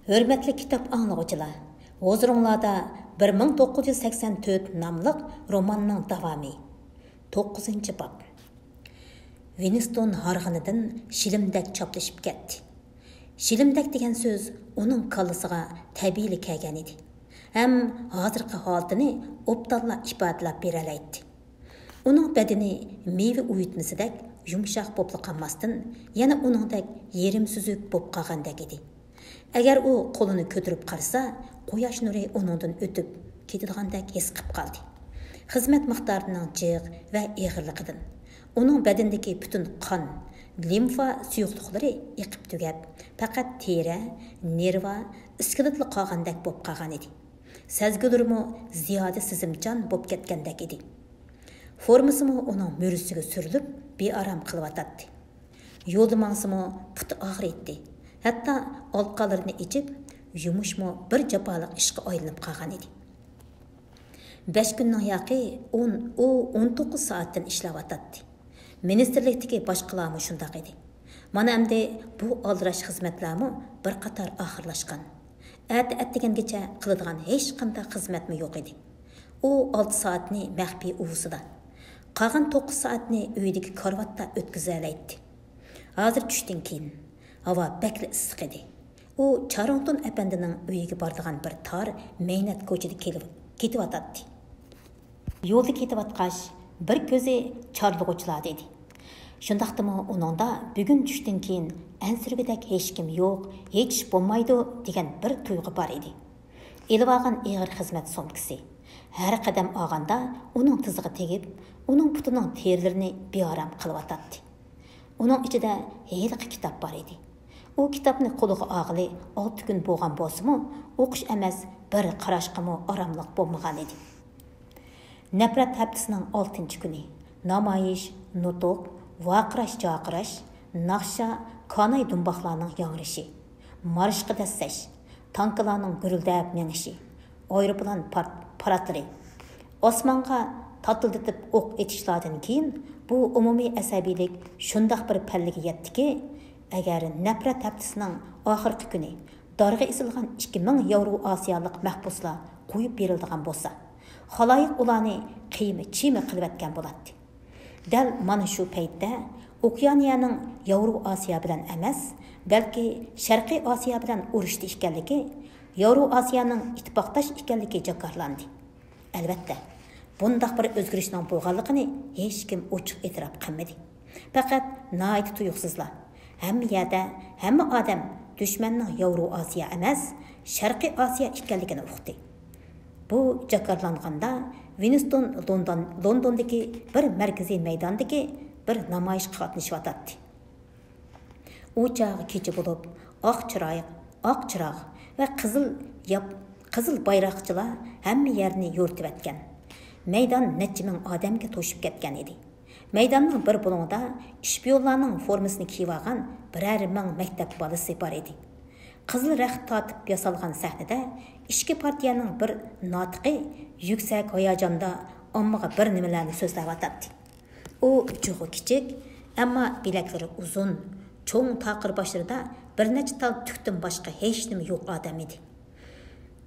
Hürmetli kitap anlıqçılar, hozurunlarda 1984 namlıq romanның davamı. 9. bab. Winston harğınıdan şilimdek çaplaşıp ketdi. Şilimdek degan söz onun kallısıga tabiiyli kelgan edi. Hem hazırkı holatini obdalla ifadalab beralaydi. Onun bedeni meyve uyutmasidek yumshaq bo'p qolmasdan, yana uningdek yerim süzük bo'p qolgandek edi. Agar u qo'lini ko'tarib qarasa, quyosh nuri uningdan o'tib ketadigandek his qilib qoldi. Xizmat miqdorining jiq va ig'irligidan uning badandagi butun qon, limfa suyuqliklari iqib tugab, faqat teri, nerva, iskeletli qolgandek bo'lib qolgan edi. Sezgilarimi ziyoda sizimchan bo'lib ketgandek edi. Formasimi uning mo'risiga surilib, bearam qilyotdi. Yo'lda mangsimi puti og'riydi. Hatta olqalarini ichib, yumushmi bir jafoliq ishga aylanib qolgan edi. 5 kunning yoqi 19 soatdan ishlayotdi. Ministerlikdagi boshqalarmi shundoq edi. Mana endi bu aldirash xizmatlarmi bir qator oxirlashgan. Atdegangacha qiladigan hech qanday xizmatmi yo'q edi. U 6 soatni maxfiy uvusida, qolgan 9 soatni uydagi karvatda o'tkazalaydi. Hozir tushdan keyin havo bakli issiq edi. U Charlton apandining uyiga boradigan bir tor mehnat ko'chada ketyotdi. Yo'lda ketayotgach, bir ko'zi chorlug'uchilar edi. Shundaqdimi uningda bugun tushdan keyin ansirgidek hech kim yo'q, hech ish bo'lmaydi degan bir tuyg'u bor edi. Elib olgan ig'ir xizmat somkisi har qadam olganda uning tizig'i tegib, uning putining terilarini beoram qilyotdi. Uning ichida heliqi kitob bor edi. U kitobni qo'liga olg'ili 6 kun bo'lgan bo'lsa-mu, o'qish emas, bir qarashqimi oromliq bo'lmagan edi. Nafrat haftasining 6-kuni namoyish, nutuq, vaqirash-jaqirash, naqsha, kanay dumboqlarning yangrishi, marshqa dassash, tanklarning gurildab menishi, aeroplan paratlari, osmonga tatilditib o'q etishlardan keyin bu umumiy asabiylik shundoq bir pallaga yetdiki, agar nafrat haftasining oxirgi kuni darg'a isilgan 2000 yevro osiyolik mahbuslar qo'yib beriladigan bo'lsa, xaloyiq ularni qiymi-chimi qilayotgan bo'ladi. Dal mana shu paytda Okeaniyaning Yevro Osiyo bilan emas, balki Sharqiy Osiyo bilan urushda ekanligi, Yevro Osiyoning ittifoqdosh ekanligi jakarlandi. Albatta, bundaq bir o'zgarishning bo'lganligini hech kim ochiq e'tirof qilmadi. Faqat noit tuyuqsizlar, hamma yerda hamma odam dushmanning Yevro Osiyo emas, Sharqiy Osiyo ekanligini uqdi. Bu jakarlanganda Winston Londondagi bir markaziy maydondagi bir namoyish qatnashyotdi. U chog'i kecha bo'lib, oq chiroq va qizil bayroqchilar hamma yerni yo'rtib atgan. Maydon necha ming odamga to'shib ketgan edi. Maydonning bir bo'lagida ishpiyonlarning formasini kiyib olgan biror ming maktab bolasi bor edi. Qizil raxt tortib yasalgan sahnada ishki partiyaning bir notiqi yuksak hayajonda ommaga bir nimalarni so'zlayotdi. U uchugi kichik, ammo bilaklari uzun, cho'ng taqir boshlarida bir necha tal tukdan boshqa hech nima yo'q odam edi.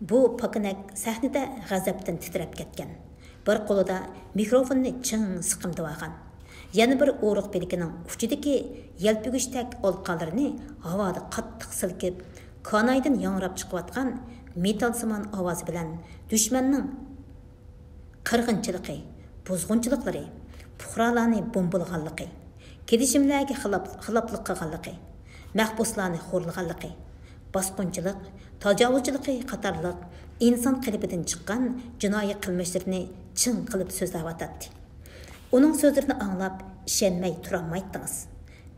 Bu pakinak sahnada g'azabdan titrab ketgan. Bir qo'lida mikrofonni ching siqimdib olgan. Yana bir o'riq bilikining uchidagi yelpigishdak olqalarini havoda qattiq silkib, kanaydan yangrab chiqayotgan metalsimon ovozi bilan dushmanning qirg'inchiligi, buzg'unchiliklari, puhralarni bombalag'anligi, kedishimlarga xiloflik qilganligi, mahbuslarni xo'rlaganligi, bosqinchilik, tajovuzchilik qatorliq inson qalbidan chiqqan jinoiy qilmishlarni chin qilib so'zlayotdi. Uning so'zlarini anglab ishonmay turolmaydingiz.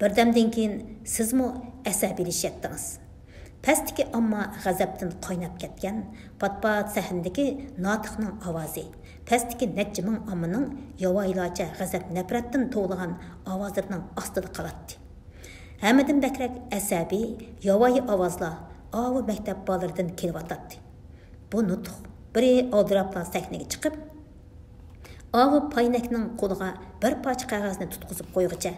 Birdamdan keyin sizmi asabiylashyapdingiz. Pastiki ammo g'azabdan qaynab ketgan pat-pat sahnadagi notiqning ovozi, pastiki necha ming ammaning yovaylarcha g'azab nafratdan to'lg'an ovozlarining ostida qoladi. Hammadan bakrak asabiy, yovoyi ovozlar avu maktab bolalaridan kelyotdi. Bu nutq biri oldirabla sahnaga chiqib, avu paynakning qo'liga bir parcha qog'ozni tutqizib qo'yg'icha,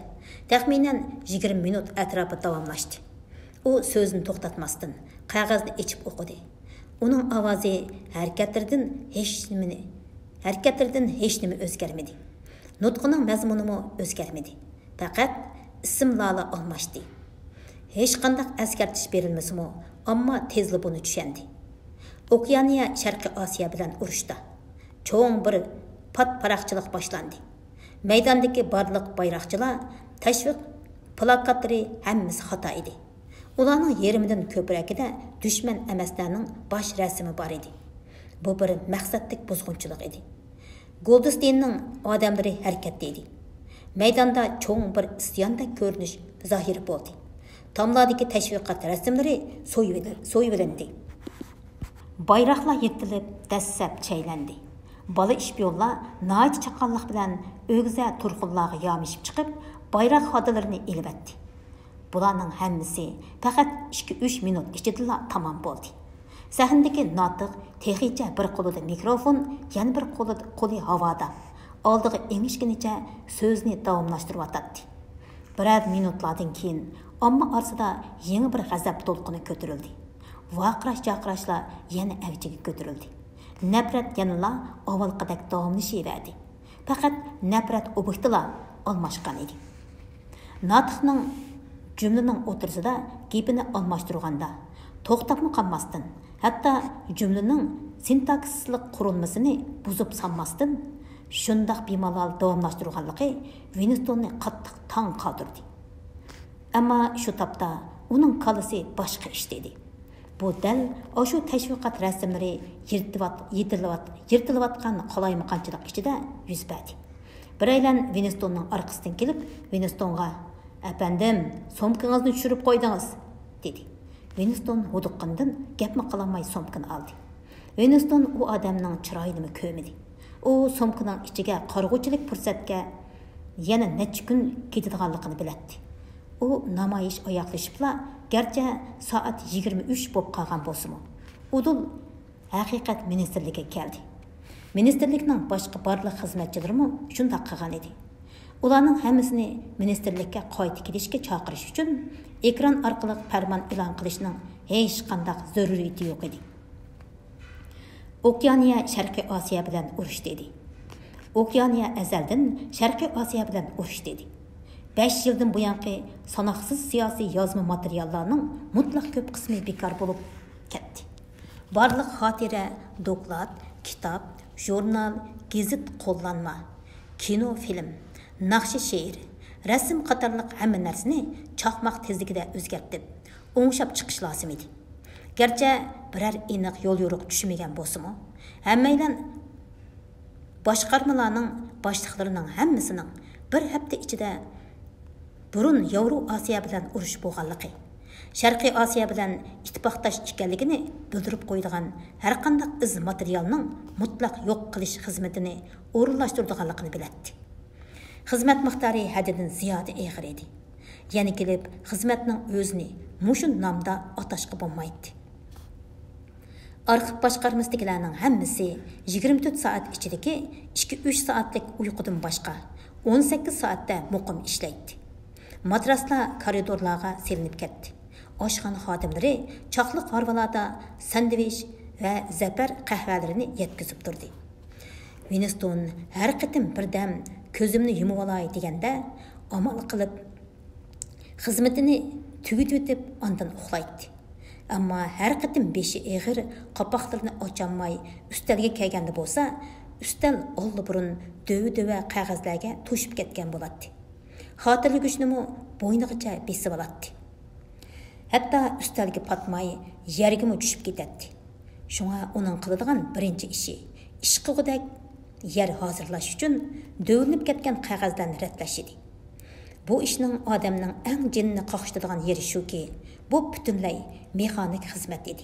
taxminan 20 minut atrofida davomlashdi. U so'zini to'xtatmasdan Qog'ozni ochib o'qidi. Uning ovozi harakatlaridan hech nima o'zgarmadi. Nutqining mazmunimi o'zgarmadi. Faqat ismlarla almashdi. Hech qanday askartish berilmasimi, ammo tezli buni tushundi. Okeaniya Sharqiy Osiyo bilan urushda. Cho'ng bir pat-paraqchilik boshlandi. Maydondagi barliq bayroqchilar, tashviq plakatlari hammasi xato edi. Ularning yarmidan ko'pragida dushman emaslarning bosh rasmi bor edi. Bu bir maqsadlik buzg'unchilik edi. Goldsteinning odamlari harakatda edi. Maydonda cho'ng bir isyonda ko'rinish zohir bo'ldi. Tomlardagi tashviqot rasmlari so'yilindi. Bayroqlar yetilib, dastlab chaylandi. Bola ishpiyonlar noit chaqanliq bilan o'g'za turxunlarga yomishib chiqib, bayroq xodalarini elbatdi. Bularning hammasi faqat 2-3 minut ichida tamom bo'ldi. Sahnadagi notiq texicha bir qo'lida mikrofon, yana bir qo'li havoda. Oldiga engishgunicha so'zni davomlashtiryotdi. Birar minutlardan keyin omma orasida yangi bir g'azab to'lqini ko'tarildi. Vaqirash-jaqirashlar yana avjiga ko'tarildi. Nafrat yanıla avvalqidek davomlashaverdi. Faqat nafrat obyektlar almashgan edi. Notiqning jumlaning o'rtasida gapini almashtirganda, to'xtabmi qolmasdan, hatto jumlaning sintaksislik qurilmasini buzib sanmasdan, shundoq bemalol davomlashtirganligi Winstonni qattiq tong qoldirdi. Ammo shu topda uning qalisi boshqa ish dedi. Bu dal o'sha tashviqot rasmlari yirtilayotgan qolaymaqanchilik ichida yuz berdi. Biraylan Winstonning orqasidan kelib, Winstonga "Efendim, somkangizni tushirib qo'ydingiz", dedi. Winston huduqqandan gapni qilolmay somkani oldi. Winston u odamning chiroyini ko'midi. U somkaning ichiga qarg'uvchilik fursatga yana necha kun ketadiganligini biladi. U namoyish oyoqlashibla, garchi soat 23 bo'lib qolgan bo'lsa-mu, udul haqiqat ministerligiga keldi. Ministerlikning boshqa barliq xizmatchilari shunday qilgan edi. Ularning hammasini ministerlikka qayta kelishga chaqirish uchun ekran orqali farmon e'lon qilishning hech qanday zaruriyati yo'q edi. Okeaniya Sharqiy Osiyo bilan urush dedi. Okeaniya azaldan Sharqiy Osiyo bilan urush dedi. 5 yildan buyanqi sanoqsiz siyosiy yozma materiallarning mutlaq ko'p qismi bekor bo'lib ketdi. Barliq xotira, doklad, kitob, jurnal, gazet qo'llanma, kino, film, naqshi she'r, rasm qatorliq hamma narsani chaqmoq tezligida o'zgartib, o'ngshab chiqish lozim edi. Garchi biror aniq yo'l yo'riq tushmagan bo'lsa-mu, hammaydan boshqarmalarning boshliqlarining hammasining bir hafta ichida burun Yevro Osiyo bilan urush bo'lganligi, Sharqiy Osiyo bilan ittifoqdosh ekanligini bildirib qo'ydigan har qanday iz materialning mutlaq yo'q qilish xizmatini o'rinlashtirganligini biladi. Xizmat miqdori haddidan ziyoda og'ir edi. Yana kelib xizmatning o'zini mushu nomda atashqa bo'lmaydi. Arxiv boshqarmasidagilarning hammasi 24 soat ichidagi 2-3 soatlik uyqudan boshqa 18 soatda muqim ishlaydi. Matraslar koridorlarga selinib ketdi. Oshxona xodimlari chaqliq harvalarda sandviç va zafar qahvalarini yetkazib turdi. Winston har qitim birdam ko'zimni yumib olay deganda amal qilib xizmatini tugitib o'tib ondan uxlaydi. Ammo har qitim beshi eg'ir qopoqlarini ocholmay ustalga kelganda bo'lsa, ustal oldi-burun döv-döva qog'ozlarga to'shib ketgan bo'ladi. Xotirlaguchnimi bo'ynigacha besib oladi. Hatto ustalga patmay yerga tushib ketadi. Shunga uning qiladigan birinchi ishi ishqig'idek yer hozirlash uchun dövlinib ketgan qog'ozlarni ratlash edi. Bu ishning odamning eng jinni qoqishtiradigan yeri shuki, bu butunlay mexanik xizmat edi.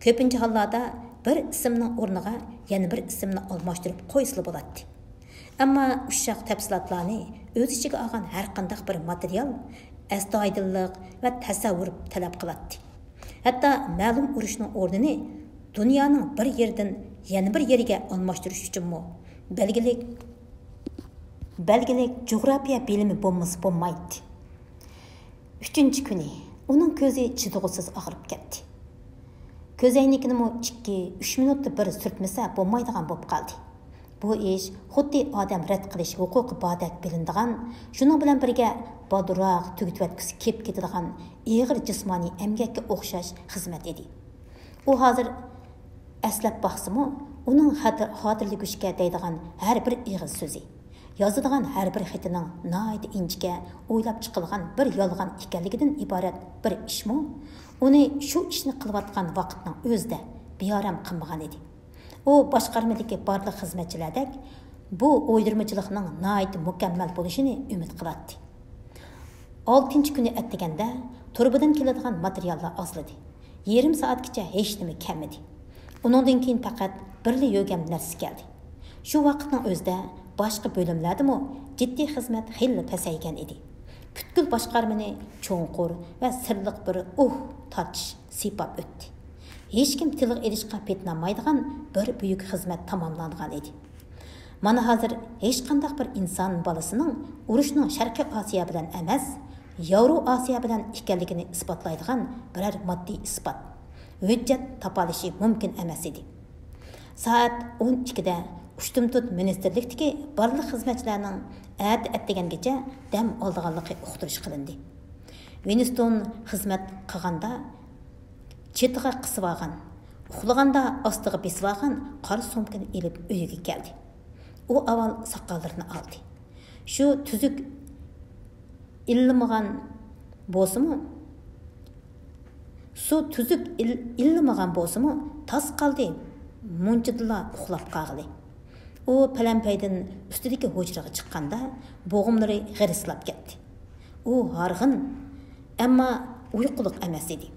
Ko'pincha hollarda bir ismning o'rniga yana bir ismni almashtirib qo'ysa bo'ladi. Ammo ushaq tafsilotlarni o'z ichiga olgan har qanday bir material astoydillik va tasavvur talab qiladi. Hatto ma'lum urushning o'rnini dunyoning bir yerdan yana bir yeriga almashtirish uchunmi belgilik coğrafiya bilimi bo'lmaydi. 3-chi kuni uning ko'zi chidog'siz og'rib ketdi. Ko'zoynakini 2-3 minutda bir sürtmasa bo'lmaydigan bo'lib qoldi. Bu ish xuddi odam rad qilish huquqi bordek bilinadigan, shuning bilan birga bodroq tugitvatgisi kelib ketadigan ig'ir jismoniy emgakka o'xshash xizmat edi. U hozir aslab baqsimi, uning xotirligishga deydigan har bir ig'iz so'zi, yozadigan har bir xatining noyat inchga o'ylab chiqilgan bir yolg'on ekanligidan iborat bir ishmi, uni shu ishni qilayotgan vaqtning o'zida beoram qilmagan edi. U boshqarmadagi barliq xizmatchilardek bu o'ydirmachilikning noyat mukammal bo'lishini umid qiladi. 6 kuni atdiganda turbadan keladigan materiallar ozladi. Yarim soatgacha hech nima kelmadi. Uningdan keyin faqat birli yo'gam narsa keldi. Shu vaqtning o'zida boshqa bo'limlardami jiddiy xizmat xilli pasaygan edi. Butkul boshqarmani cho'nqur va sirliq bir tortish sipab o'tdi. Hech kim tilga erishga petnamaydigan bir buyuk xizmat tamomlangan edi. Mana hozir hech qanday bir inson bolasining urushning Sharqiy Osiyo bilan emas, Yevro Osiyo bilan ekanligini isbotlaydigan biror moddiy isbot, hujjat topilishi mumkin emas edi. Soat 12 da Ushtumtut ministerlikdagi barliq xizmatchilarning atdegangacha dam oldiganligi uqtirish qilindi. Winston xizmat qilganda chetiga qisib olgan, uxlaganda ostiga besib olgan qora sumkani ilib uyiga keldi. U avval soqollarini oldi. Shu tuzuk illimagan bo'lsa-mu, tas qoldi. Munchidilla uxlab qoldi. U palampaydan ustidagi hujraga chiqqanda bo'g'imlari g'irislab ketdi. U harg'in, ammo uyquliq emas edi.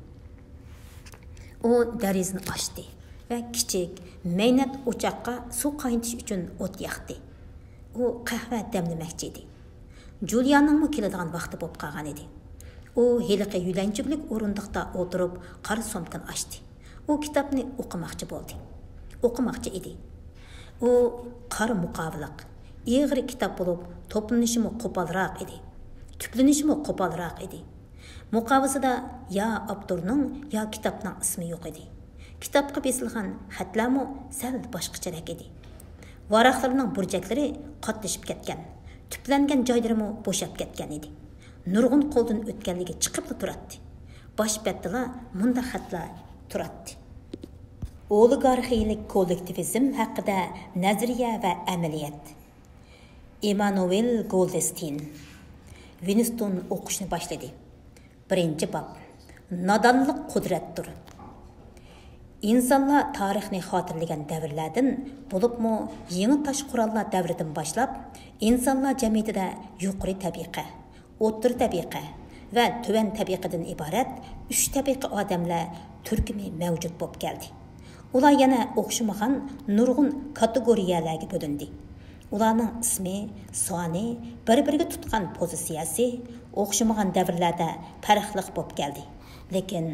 U darizini ochdi va kichik maynat o'choqqa suv qaynatish uchun o't yoqdi. U qahva damlamoqchi edi. Juliyaning keladigan vaqti bo'lib qolgan edi. U heliqi yulanchilik o'rindiqda o'tirib qora somkani ochdi. U kitobni o'qimoqchi edi. U qora muqobiliq, ig'ir kitob bo'lib, to'planishimi qo'polroq edi. Tüplanishimi qo'polroq edi. Muqovasida ya avtorning ya kitobning ismi yo'q edi. Kitobga besilgan xatlarmi sal boshqacharoq edi. Varaqlarning burchaklari qatlashib ketgan, tüplangan joylari bo'shab ketgan edi. Nurg'un qo'ldan o'tganligi chiqib turadi. Bosh betdala munda xatlar turadi. Oligarxiyalik kollektivizm haqida nazariya va amaliyot. Emanuel Goldstein. Winston o'qishni boshladi. 1-bob. Nodonlik qudratdir. İnsanlar tarixni xotirlagan davrlardan, bo'libmi yangi tosh qurollar davridan boshlab, insonlar jamiyatida yuqori tabiqa, o'rta tabiqa va tuvan tabiqadan iborat 3 tabiqa odamlar turkumi mavjud bo'lib keldi. Ular yana o'xshamagan nurg'un kategoriyalarga bo'lindi. Ularning ismi, soni, bir-biriga tutgan pozitsiyasi o'xshamagan davrlarda farqli bo'lib keldi. Lekin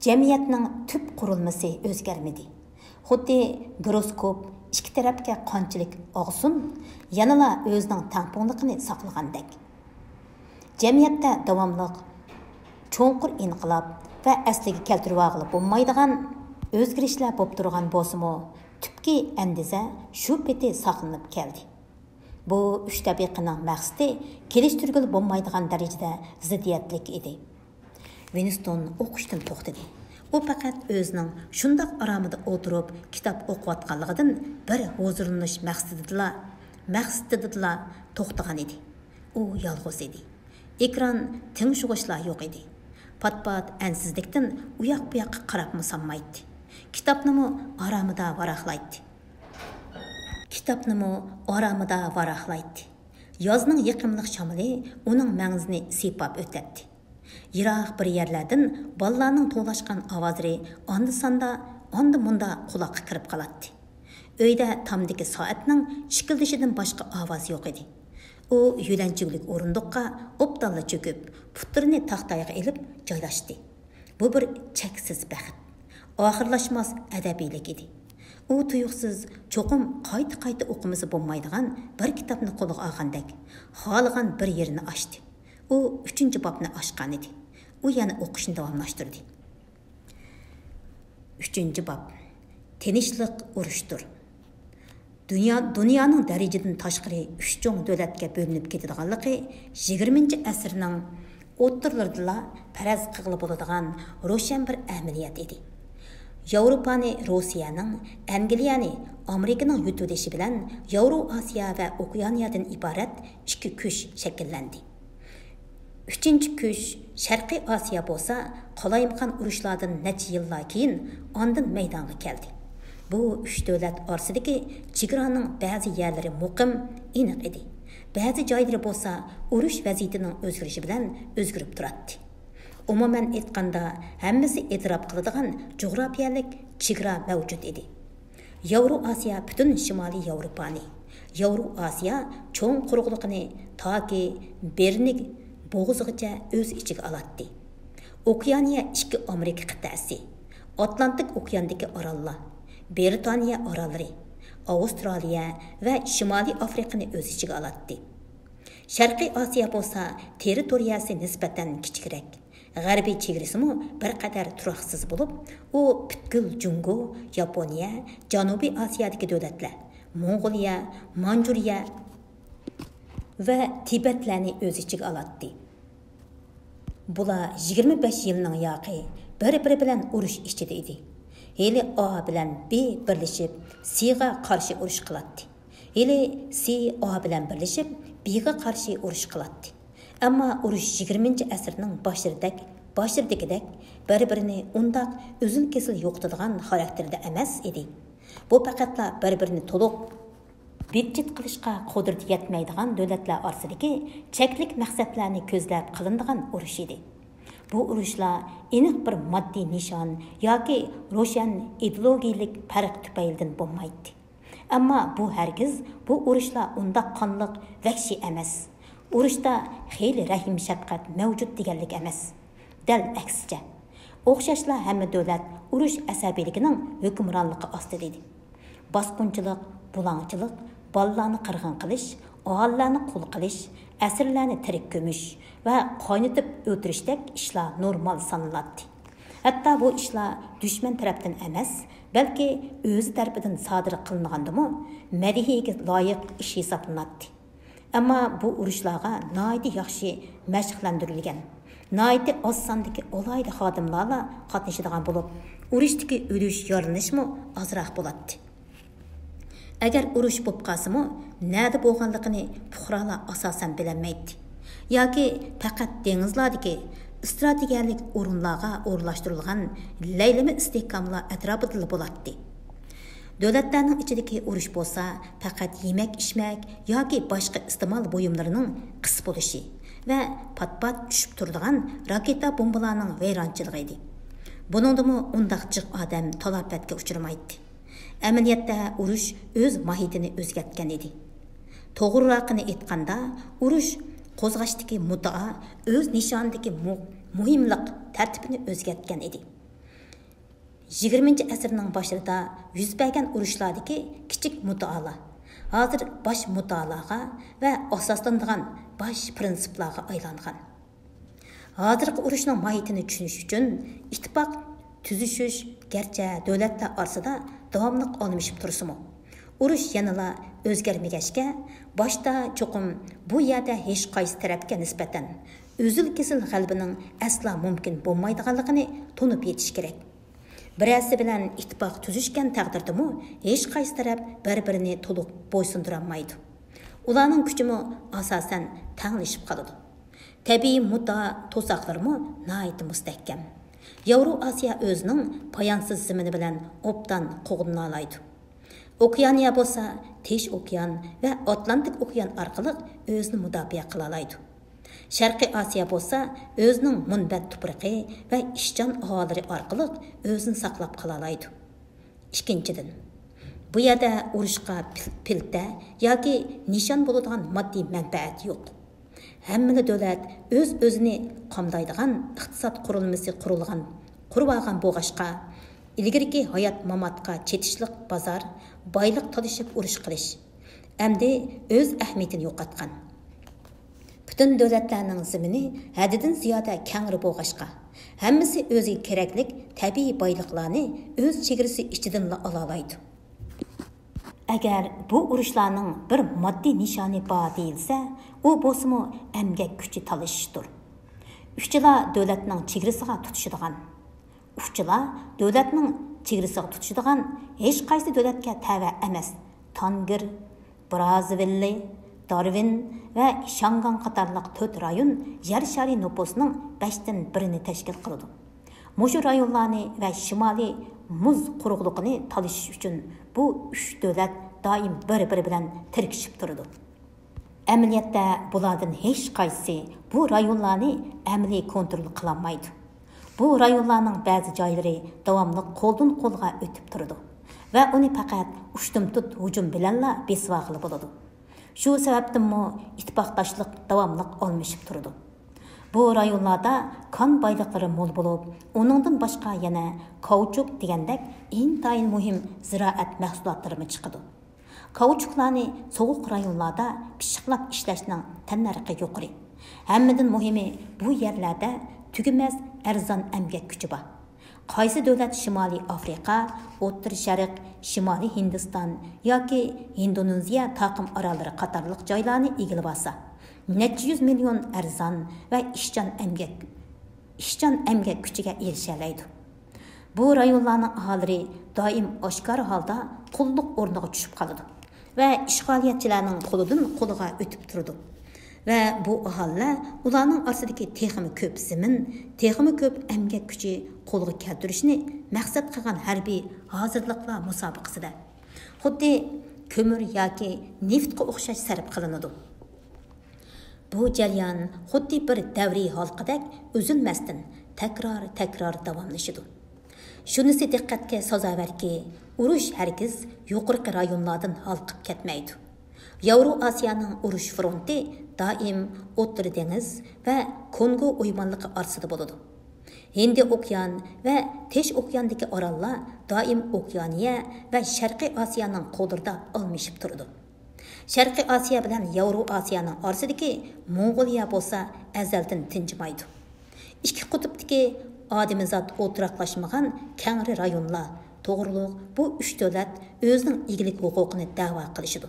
jamiyatning tub qurilmasi o'zgarmadi. Xuddi giroskop ikki tarafga qanchalik og'sin, yanala o'zining tangpungliqini saqlagandek. Jamiyatda davomli cho'nqur inqilob va asliga keltirib olib bo'lmaydigan o'zgarishlar bo'lib turgan bo'lsa-mu, tubki andiza shu peti saqlanib keldi. Bu 3 tabiqaning maqsadi kelishtirgil bo'lmaydigan darajada ziddiyatlik edi. Winston o'qishdan to'xtadi. U faqat o'zining shundoq aromida o'tirib kitob o'qiyotganligidan bir huzurlanish maqsadida to'xtagan edi. U yolg'iz edi. Ekran tingshug'ishlar yo'q edi. Pat-pat ansizlikdan u yoq bu yoqqa qarab musammaydi. Kitobnimi oromida varaqlaydi. Yozning yiqimliq shamili uning mangzini siypab o'tadi. Yiroq bir yerlardan bolalarning to'lashgan ovozlari onda munda quloqqa kirib qoladi. Uyda tomdagi soatning shikildishidan boshqa ovoz yo'q edi. U yulanchilik o'rindiqqa obdalla cho'kib, putlarini taxtaga ilib joylashdi. Bu bir cheksiz baxt, oxirlashmas adabiylik edi. U tuyuqsiz cho'qim qayta o'qimasi bo'lmaydigan bir kitobni qo'liga olgandek, xohlagan bir yerini ochdi. U 3-bobni ochgan edi. U yana o'qishni davomlashtirdi. 3. bab. Tinchlik urushdir. Dunyoning darajadan tashqari 3 cho'ng davlatga bo'linib ketadiganligi 20 asrning o'ttirlarida faraz qilib bo'ladigan ro'shan bir amaliyat edi. Yevropani Rossiyaning, Angliyani Amerikaning yutilishi bilan Yevro-Osiyo va Okeaniyadan iborat ikki kuch shakllandi. 3-chi kuch Sharqiy Osiyo bo'lsa, qolaymaqan urushlardan necha yillar keyin ondan maydonga keldi. Bu 3 davlat orasidagi chegaraning ba'zi yerlari muqim, aniq edi. Ba'zi joylari bo'lsa, urush vaziyatining o'zgarishi bilan o'zgarib turadi. Umuman aytganda, hammasi e'tirof qiladigan jo'grafiyalik chegara mavjud edi. Yevro-Osiyo butun Shimoliy Yevropani, Yevro-Osiyo cho'ng quruqligini toki Bernik bo'g'izgacha o'z ichiga oladi. Okeaniya 2 Amerika qit'asi, Atlantik okeandagi orollar, Britaniya orollari, Avstraliya va Shimoliy Afrikani o'z ichiga oladi. Sharqiy Osiyo bo'lsa, territoriyasi nisbatan kichikroq. G'arbiy chegarasimi bir qadar turoqsiz bo'lib, u butkul Jungo, Yaponiya, Janubiy Osiyodagi davlatlar, Mong'oliya, Manjuriya va Tibetlarni o'z ichiga oladi. Bular 25 yilning yoqi bir-biri bilan urush ichida edi. Heli A bilan B birlashib C'ga qarshi urush qiladi. Heli C A bilan birlashib B'ga qarshi urush qiladi. Ammo urush 20-asrning boshidagidek bir-birini undaq uzun-kesil yo'qotadigan xarakterda emas edi. Bu faqatla bir-birini to'liq betjit qilishga qodirati yetmaydigan davlatlar orasidagi cheklik maqsadlarni ko'zlab qilinadigan urush edi. Bu urushlar aniq bir moddiy nishon yoki ro'shan ideologiyalik farq tufaylidan bo'lmaydi. Ammo bu hargiz bu urushlar undaq qonliq vahshiy emas. Urushda xeyli rahim shafqat mavjud deganlik emas. Dal aksicha. O'xshashlar hamma davlat urush asabiyligining hukmronligi ostida edi. Bosqinchilik, bulangchilik, bolalarni qirg'in qilish, o'g'illarni qul qilish, asirlarni tirik ko'mish va qaynitib o'ltirishdek ishlar normal sanaladi. Hatto bu ishlar dushman tarafdan emas, balki o'zi tarafidan sodir qilingandimi, madihiga loyiq ish hisoblanadi. Ammo bu urushlarga noiti yaxshi mashqlantirilgan, noiti oz sondagi olayli xodimlar qatnashadigan bo'lib, urushdagi o'lish yorilishmi ozroq bo'ladi. Agar urush bo'lib qolsa-mu, nada bo'lganligini fuqarolar asosan bilmaydi. Yoki faqat dengizlardagi strategik o'rinlarga o'rnashtirilgan laylama istehkomlar atrofida bo'ladi. Davlatlarning ichidagi urush bo'lsa, faqat yemak-ichmak yoki boshqa iste'mol buyumlarining qis bo'lishi va pat-pat tushib turadigan raketa bombalarning vayronchiligi edi. Buningdimi undaq jiq odam talofatga uchramaydi. Amaliyotda urush o'z mohiyatini o'zgartgan edi. To'g'rirog'ini aytganda, urush qo'zg'ashdagi muddao o'z nishonidagi muhimlik tartibini o'zgartgan edi. 20-asrning boshida yuz bergan urushlardagi kichik muddaolar hozir bosh muddaolarga va asoslanadigan bosh prinsiplarga aylangan. Hozirgi urushning mohiyatini tushunish uchun ittifoq tuzishish garchi davlatlar orasida davomli olmishib tursa-mu, urush yanala o'zgarmagachga, boshda cho'qim bu yerda hech qaysi tarafga nisbatan o'zil-kesil g'albining asla mumkin bo'lmaydiganligini tunib yetish kerak. Birasi bilan ittifoq tuzishgan taqdirdami, hech qaysi taraf bir-birini to'liq bo'ysundirolmaydi. Ularning kuchimi asosan tanglashib qoladi. Tabiiy muddao to'saqlarmi nihoyat mustahkam. Yevro-Osiyo o'zining poyonsiz zimini bilan obdan qo'g'dina oladi. Okeaniya bo'lsa, Tinch okean va Atlantik okean orqali o'zini mudofaa qila oladi. Sharqiy Osiyo bo'lsa, o'zining munbat tuprog'i va ishchan aholilari orqali o'zini saqlab qala oladi. Ikkinchidan, bu yerda urushga pilta yoki nishon bo'ladigan moddiy manfaat yo'q. Hamma davlat o'z-o'zini qamdaydigan iqtisod qurilmasi qurib olgan bo'g'ashqa, ilgirki hayot mamatga chetishliq bozor, boyliq tolishib urush qilish endi o'z ahamiyatini yo'qotgan. Bütün davlatlarning zimini haddidan ziyoda kengri bo'g'ashqa, Hammasi o'ziga keraklik tabiiy boyliqlarni o'z chegarasi ichidanla ola oladi. Agar bu urushlarning bir moddiy nishoni bor deyilsa, u bo'lsa-mu emgak kuchi talashishdir. Uşçular dövlətinin çegrisiga tutuşidigan. Uşçular dövlətinin çegrisiga tutuşidigan hech qaysi dövlətga təvə emas. Tangir, Brazvilli, Darwin və Şangan qatarlıq 4 rayon yer şari nüfusunun 5-dən 1-ni təşkil qıldı. Muşu rayonlarni və şimali muz quruqluğunu talışış üçün bu 3 dövlət daim bir-biri bilan tirkishib turdi. Əməliyyatda bulardan heç qaysi bu rayonlarni əməli kontrol qılanmaydı. Bu rayonlarning bəzi joylari davamlı qo'ldan qo'lga o'tib turdi və uni faqat ushtumtut hujum bilanla besvaqili bo'ladi. Shu sababdanmi ittifoqdoshlik davamlı olmashib turdi. Bu rayonlarda kan boyliqlari mo'l bo'lib, uningdan boshqa yana kauchuk degandek intayin muhim ziroat mahsulotlari chiqadi. Kauchuklarni soğuq rayonlarda pishiqlab ishlashning tannarxi yuqori. Hammadan muhimi bu yerlarda tugumas arzon emgak kuchi bor. Qaysi davlat Shimoliy Afrika, O'rta Sharq, Shimoliy Hindiston yoki Indoneziya taqim orollari qatorliq joylarni egilib olsa, necha yuz million arzon va ishchan emgak kuchiga erishalaydi. Bu rayonlarning aholilari doim oshkor holda qulluq o'rniga tushib qoladi və işğaliyyətçilərin qoludan qoluğa ötüb turdu. Və bu ahalilar ularning orasidagi texmi ko'p zimin, texmi ko'p əmgək kuchi qo'lga keltirishni maqsad qilgan harbiy hozirliklar musobaqasida xuddi ko'mir yoki neftga o'xshash sarf qilinadi. Bu jarayon xuddi bir davriy halqadek uzilmasdan takror davomlashadi. Şunisi diqqatga sazaverki, urush hargiz yuqorqi rayonlardan halqib ketmaydi. Yevro Asiyaning urush fronti doim O'rta dengiz va Kongo o'ymonligi orasida bo'ladi. Hindi okean va Tish okeandagi orollar doim Okeaniya va Sharqiy Osiyoning qo'lida almashib turadi. Sharqiy Osiyo bilan Yevro Osiyoning orasidagi Mongoliya bo'lsa azaldan tinchimaydi. Ikki qutbdagi adamizat o'tiraqlashmagan kengri rayonlar to'g'riliq bu 3 davlat o'zining egilik huquqini da'vo qilishidi.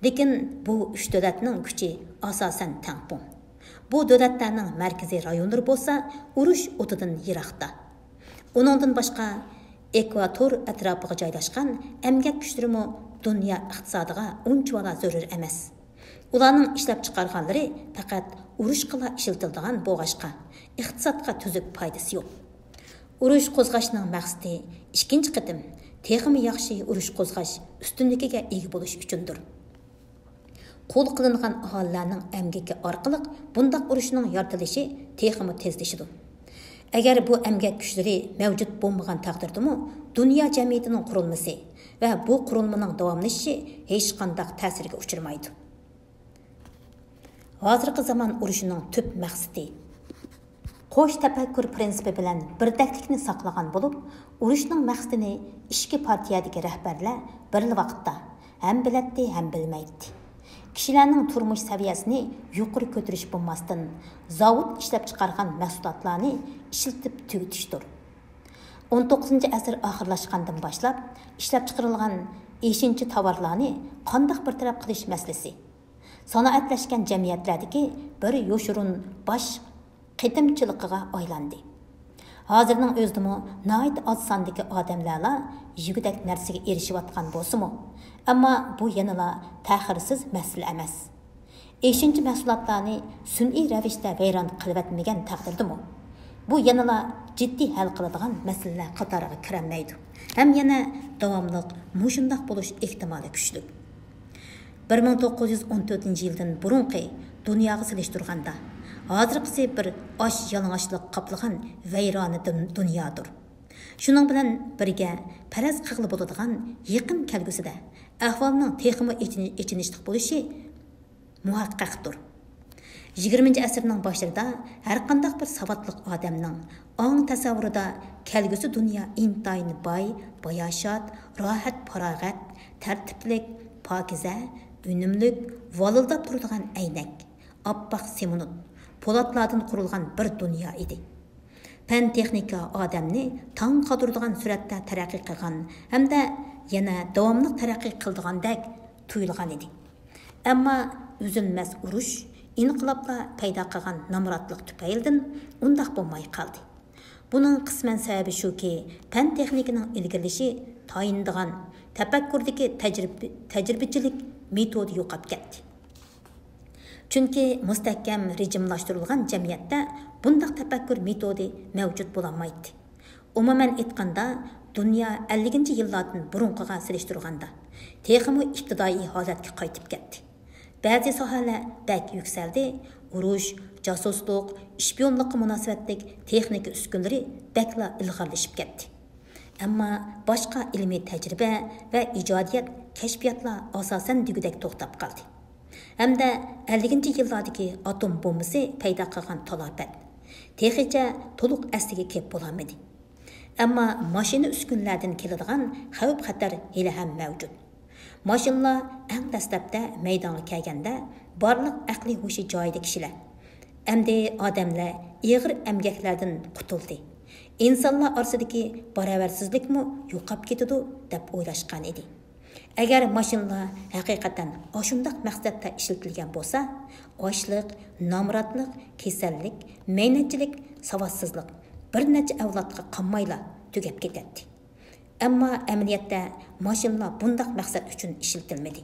Lekin bu 3 davlatning kuchi asosan tangpon. Bu davlatlarning markaziy rayonlari bo'lsa, urush o'tidan yiroqda. Uningdan boshqa ekvator atrofiga joylashgan emgak kuchlarimi dunyo iqtisodiga unchalik zarur emas. Ularning ishlab chiqarganlari faqat urush qila ishlatiladigan bo'g'ashqa, iqtisodga tuzuk foydasi yo'q. Urush qo'zg'ashning maqsadi ikkinchi qitim texmi yaxshi urush qo'zg'ash ustunligiga ega bo'lish uchundir. Qo'l qilingan aholilarning emgaki orqali bundaq urushning yoritilishi texmi tezlashidi. Agar bu emgak kuchlari mavjud bo'lmagan taqdirdami, dunyo jamiyatining qurilmasi va bu qurilmaning davomlashishi hech qanday ta'sirga uchramaydi. Hozirgi zaman urushining tüp maqsadi qo'sh tafakkur prinsipi bilan birdaklikni saqlagan bo'lib, urushning maqsadini ishki partiyadagi rahbarlar bir vaqtda ham biladi, ham bilmaydi. Kishilarning turmush saviyasini yuqori ko'tarish bo'lmasdan zavod ishlab chiqargan mahsulotlarni ishlatib tugatishdir. 19-asr oxirlashgandan boshlab ishlab chiqarilgan eshinchi tovarlarni qanday bir taraf qilish masalasi sanoatlashgan jamiyatlardagi bir yoshurun bosh qitimchiligiga aylandi. Hozirning o'zidimi nayt oz sondagi odamlarla yugudak narsaga erishayotgan bo'lsa-mu, ammo bu yanala ta'xirsiz masala emas. Eshinchi mahsulotlarni sun'iy ravishda vayron qilib taqdirdimi, bu yanala jiddiy hal qiladigan masalalar qatoriga kirolmaydi. Ham yana davomli mushundoq bo'lish ehtimoli kuchli. 1914-yildan burunqi dunyoga silishtirganda hozirgisi bir osh yalang'ochlik qoplagan vayrona dunyodir. Shuning bilan birga faraz qilib bo'ladigan yaqin kelgusida ahvolning texmi ichinishlik bo'lishi muhaqqaqdir. 20-asrning boshlarida har qanday bir savodli odamning ong tasavvurida kelgusi dunyo intayin boy, bayoshat, rohat, farog'at, tartiblik, pokiza, unumlik, volildab turadigan aynak, oppoq semunut, po'latlardan qurilgan bir dunyo edi. Pən texnika adamni taң qadırdıgan süratda tərəqqi qılğan, hamda yana davamlıq tərəqqi qıldığandək tuyulğan idi. Amma üzülməz uruş, inqilabla payda qılğan namratlıq tüpəyildən undaq bolmay qaldı. Bunun qismən səbəbi şu ki, pən texnikanın ilgirlişi tayindigan, təfəkkürdəki təcrübəçilik metodu yo'qab ketdi. Çünki mustahkam rejimlashtirilgan jamiyatda bundaq tafakkur metodi mavjud bo'lamaydi. Umuman aytganda, dunyo 50-yillardan burunqiga silishtirganda texmi ibtidoiy holatga qaytib ketdi. Ba'zi sohalar bak yuksaldi, urush, josuslik, shpionlikqa munosabatlik texnika uskunlari bakla ilg'orlashib ketdi. Ammo boshqa ilmiy tajriba va ijodiyat, kashfiyotlar asosan degudek to'xtab qoldi. Hamda 50-yillardagi atom bombasi paydo qilgan talafat texicha to'liq asliga kelib bo'lmadi. Ammo mashina uskunlardan keladigan xavf-xatar hali ham mavjud. Mashinalar eng dastlabda maydonga kelganda barliq aqli hushi joyida kishilar. Endi odamlar ig'ir emgaklardan qutuldi. İnsanlar orasidagi barobarsizlikmi yo'qab ketadi deb o'ylashgan edi. Agar mashinalar haqiqatan oshundaq maqsadda ishlatilgan bo'lsa, ochlik, nomratlik, kasallik, mehnatchilik, savodsizlik bir necha avlodga qolmayla tugab ketadi. Ammo amaliyotda mashinalar bundaq maqsad uchun ishlatilmadi.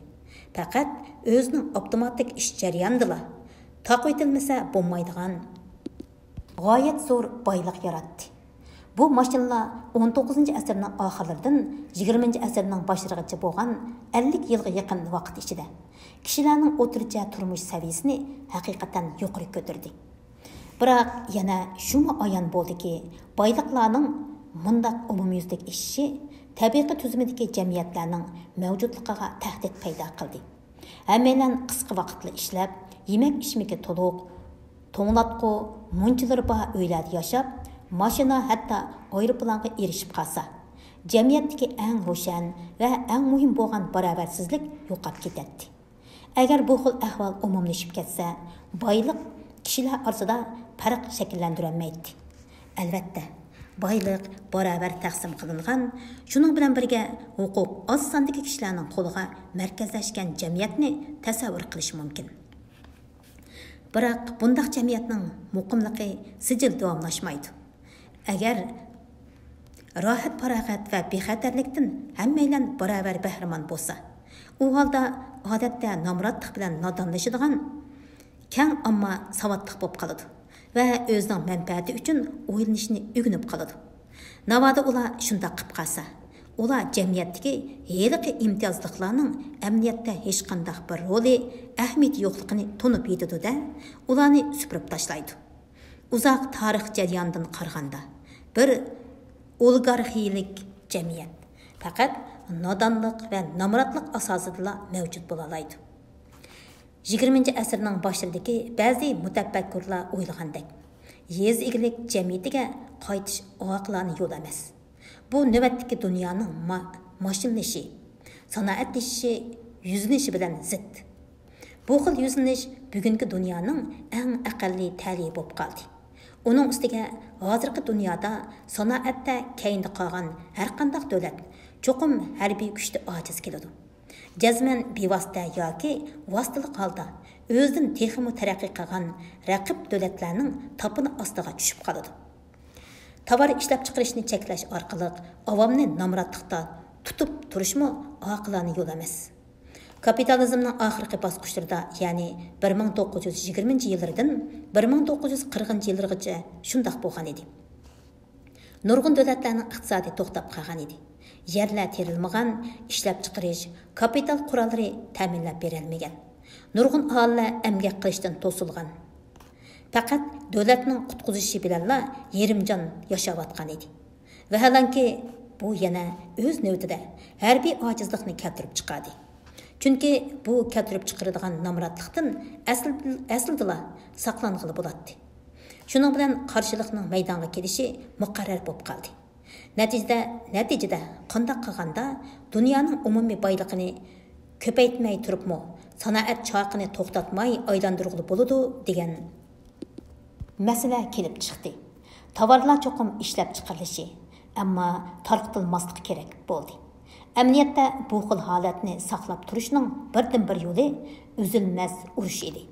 Faqat o'zining avtomatik ish jarayonida taqo'tilmasa bo'lmaydigan g'oyat zo'r boylik yaratdi. Bu mashinalar 19-asrning oxirlaridan 20-asrning boshlarigacha bo'lgan 50 yilga yaqin vaqt ichida kishilarning o'tircha turmush saviyasini haqiqatan yuqori ko'tardi. Biroq yana shumi ayon bo'ldiki, boyliqlarning mundaq umumyuzlik ishishi tabiiy tuzumidagi jamiyatlarning mavjudligiga tahdid paydo qildi. Hammalar qisqa vaqtli ishlab, yemak-ichmakka to'liq, to'nglatqu, munchilar bor uylarda yashab, mashina hatto aeroplanga erishib qolsa, jamiyatdagi eng ro'shan va eng muhim bo'lgan barobarsizlik yo'qolib ketadi. Agar bu xil ahvol umumlashib ketsa, boylik kishilar orasida farq shakllantirilmaydi. Albatta, boylik barobar taqsim qilingan, shuning bilan birga huquq oz sondagi kishilarning qo'liga markazlashgan jamiyatni tasavvur qilish mumkin. Biroq bundaq jamiyatning muqimligi sijil davomlashmaydi. Agar rohat, farog'at va bexatarlikdan hammalar barobar bahramon bo'lsa, u holda odatda nomrodlik bilan nodonlashadigan kang omma savodliq bo'lib qoladi va o'zining manfaati uchun o'ylanishni o'rganib qoladi. Navoda ular shunday qilib qolsa, ular jamiyatdagi heliqi imtiyozliqlarning amniyatda hech qanday bir roli, ahamiyati yo'qligini tunib yetadi-da, ularni supurib tashlaydi. Uzoq tarix jarayonidan qaraganda bir oligarxiyalik jamiyat faqat nodonlik va nomrodlik asosida mavjud bo'la oladi. 20-asrning boshidagi ba'zi mutafakkurlar o'ylagandek, yez egilik jamiyatiga qaytish oqilani yo'l emas. Bu navbatdagi dunyoning mashinlashi, sanoatlashishi, yuzlanishi bilan zid. Bu xil yuzlanish bugungi dunyoning eng aqalli ta'liyi bo'lib qoldi. Uning ustiga hozirgi dunyoda sanoatda keyinda qolgan har qanday davlat cho'qim harbiy kuchda ojiz keladi. Jazman bevosita yoki vositali holda o'zidan texmi taraqqiy qilgan raqib davlatlarning topini ostiga tushib qoladi. Tovar ishlab chiqarishni cheklash orqali avomni nomrodlikda tutib turishmi oqilona yo'l emas. Kapitalizmning oxirgi bosqichlarida, ya'ni 1920-yillardan 1940-yillargacha shunday bo'lgan edi. Nurg'un davlatlarning iqtisodiy to'xtab qolgan edi. Yerlar terilmagan, ishlab chiqarish, kapital qurollari ta'minlab berilmagan. Nurg'un aholilar emgak qilishdan to'silgan. Faqat davlatning qutqizishi bilanla yerimjon yashayotgan edi. Vaholanki bu yana o'z navbatida harbiy ojizlikni keltirib chiqadi. Chunki bu keltirib chiqaradigan nomrodlikdan aslida saqlanғылы bo'ladi. Shuning bilan qarshilikning maydonga kelishi muqarrar bo'lib qoldi. Natijada qanday qilganda dunyoning umumiy boyligini ko'paytmay turibmi, sanoat choqini to'xtatmay aylantirg'ili bo'ladi degan masala kelib chiqdi. Tovarlar cho'qim ishlab chiqarilishi, ammo tarqatilmasligi kerak bo'ldi. Əməliyyatda bu xil holatni saqlab turishning birdan-bir yo'li uzilmas urush edi.